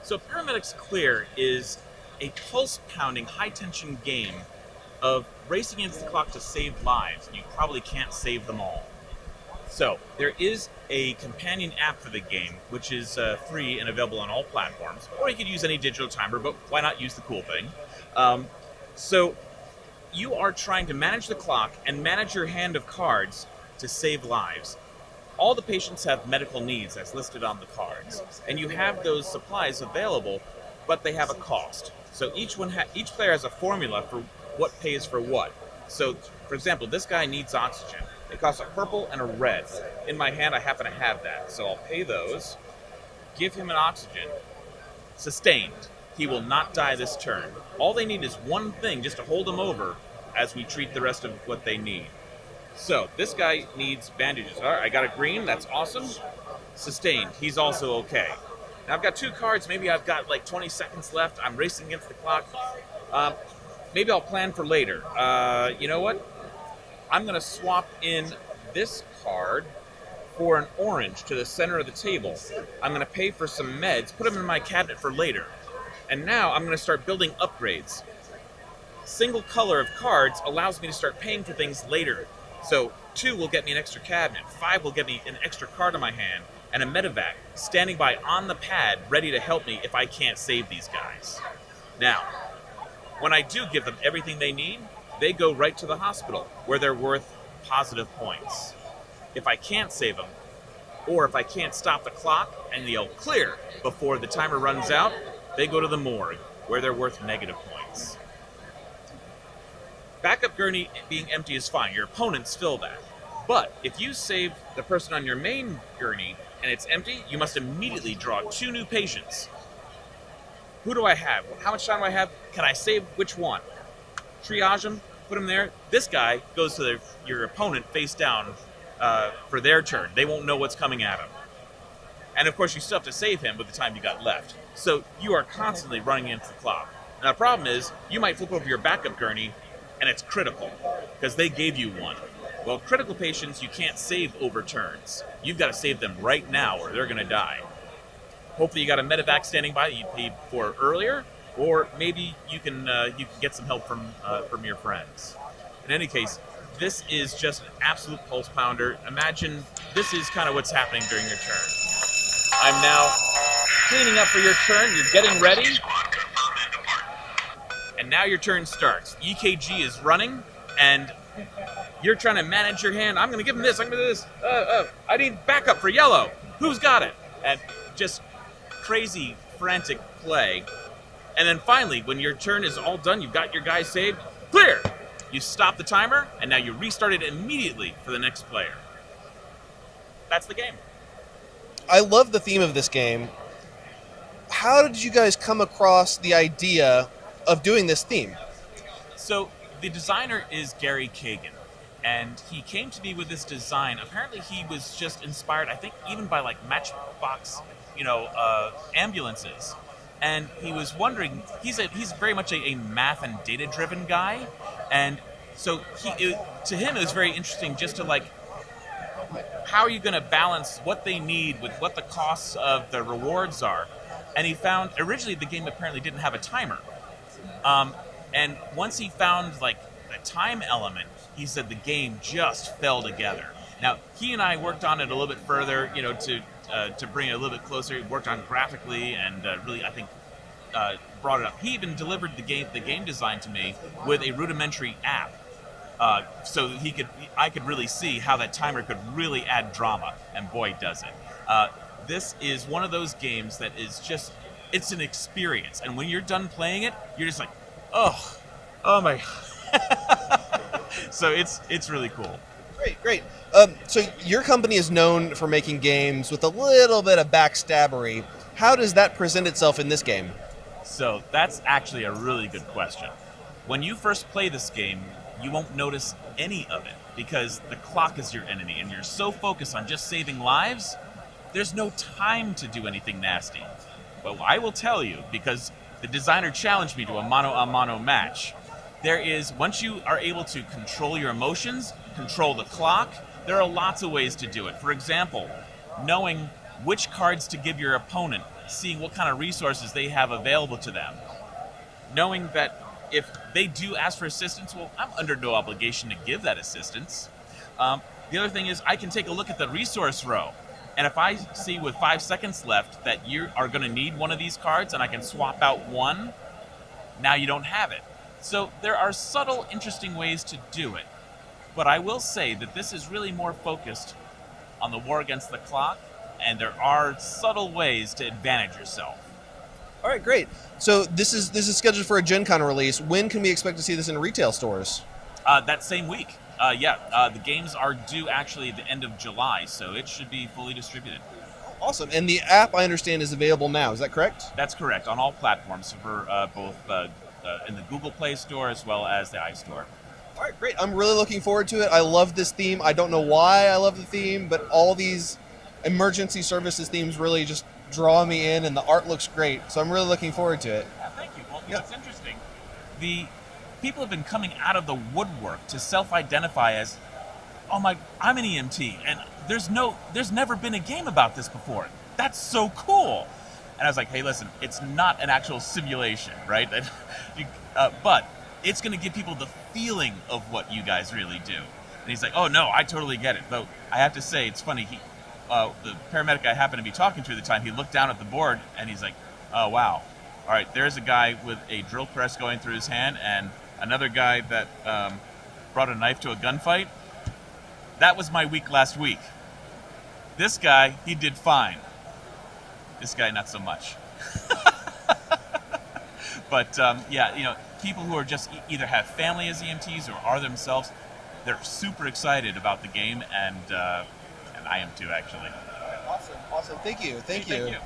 So Paramedics Clear is a pulse-pounding, high-tension game of racing against the clock to save lives. You probably can't save them all. So there is a companion app for the game, which is free and available on all platforms. Or you could use any digital timer, but why not use the cool thing? So you are trying to manage the clock and manage your hand of cards to save lives. All the patients have medical needs as listed on the cards, and you have those supplies available, but they have a cost. So each player has a formula for what pays for what. So, for example, this guy needs oxygen. It costs a purple and a red. In my hand, I happen to have that, so I'll pay those, give him an oxygen, sustained. He will not die this turn. All they need is one thing just to hold him over as we treat the rest of what they need. So, this guy needs bandages. All right, I got a green, that's awesome. Sustained, he's also okay. Now I've got 2 cards, maybe I've got like 20 seconds left. I'm racing against the clock. Maybe I'll plan for later. You know what? I'm going to swap in this card for an orange to the center of the table. I'm going to pay for some meds, put them in my cabinet for later. And now I'm going to start building upgrades. Single color of cards allows me to start paying for things later. So 2 will get me an extra cabinet, 5 will get me an extra card in my hand, and a medevac standing by on the pad ready to help me if I can't save these guys. Now, when I do give them everything they need, they go right to the hospital, where they're worth positive points. If I can't save them, or if I can't stop the clock and yell clear before the timer runs out, they go to the morgue, where they're worth negative points. Backup gurney being empty is fine. Your opponents fill that. But if you save the person on your main gurney and it's empty, you must immediately draw 2 new patients. Who do I have? How much time do I have? Can I save which one? Triage them, put them there. This guy goes to your opponent face down for their turn. They won't know what's coming at him. And of course, you still have to save him with the time you got left. So you are constantly running against the clock. Now the problem is, you might flip over your backup gurney and it's critical, because they gave you one. Well, critical patients you can't save over turns. You've got to save them right now or they're going to die. Hopefully you got a medevac standing by that you paid for earlier, or maybe you can get some help from your friends. In any case, this is just an absolute pulse pounder. Imagine this is kind of what's happening during your turn. I'm now cleaning up for your turn. You're getting ready. And now your turn starts. EKG is running, and you're trying to manage your hand. I'm going to give him this. I'm going to do this. I need backup for yellow. Who's got it? And just crazy, frantic play. And then finally, when your turn is all done, you've got your guy saved, clear! You stop the timer, and now you restart it immediately for the next player. That's the game. I love the theme of this game. How did you guys come across the idea of doing this theme? So the designer is Gary Kagan, and he came to me with this design. Apparently he was just inspired, I think, even by like Matchbox, ambulances. And he was wondering, he's very much a math and data-driven guy, and so to him it was very interesting just to like, how are you going to balance what they need with what the costs of the rewards are? And he found, originally the game apparently didn't have a timer. And once he found like the time element, he said the game just fell together. Now, he and I worked on it a little bit further, to bring it a little bit closer. He worked on graphically and really, I think, brought it up. He even delivered the game design to me with a rudimentary app, so I could really see how that timer could really add drama, and boy, does it. This is one of those games that is just, it's an experience, and when you're done playing it, you're just like, oh my. So it's really cool. Great. So your company is known for making games with a little bit of backstabbery. How does that present itself in this game? So that's actually a really good question. When you first play this game, you won't notice any of it because the clock is your enemy and you're so focused on just saving lives, there's no time to do anything nasty. But I will tell you, because the designer challenged me to a mano-a-mano match, there is, once you are able to control your emotions, control the clock, there are lots of ways to do it. For example, knowing which cards to give your opponent seeing what kind of resources they have available to them. Knowing that if they do ask for assistance, well, I'm under no obligation to give that assistance. The other thing is I can take a look at the resource row. And if I see with 5 seconds left that you are going to need one of these cards and I can swap out one, now you don't have it. So there are subtle, interesting ways to do it. But I will say that this is really more focused on the war against the clock, and there are subtle ways to advantage yourself. All right, great. So this is scheduled for a GenCon release. When can we expect to see this in retail stores? That same week. The games are due actually at the end of July, so it should be fully distributed. Awesome. And the app, I understand, is available now. Is that correct? That's correct, on all platforms, for both in the Google Play Store as well as the iStore. All right, great. I'm really looking forward to it. I love this theme. I don't know why I love the theme, but all these emergency services themes really just draw me in, and the art looks great. So I'm really looking forward to it. Yeah, thank you. Well, it's interesting. The people have been coming out of the woodwork to self-identify as, oh my, I'm an EMT, and there's never been a game about this before. That's so cool. And I was like, hey, listen, it's not an actual simulation, right? But it's going to give people the feeling of what you guys really do. And he's like, oh no, I totally get it. Though I have to say, it's funny. The paramedic I happened to be talking to at the time, he looked down at the board and he's like, oh wow, all right, there's a guy with a drill press going through his hand and another guy that brought a knife to a gunfight. That was my week last week. This guy, he did fine. This guy, not so much. But people who are just either have family as EMTs or are themselves, they're super excited about the game, and I am too, actually. Awesome. Thank you. Thank you.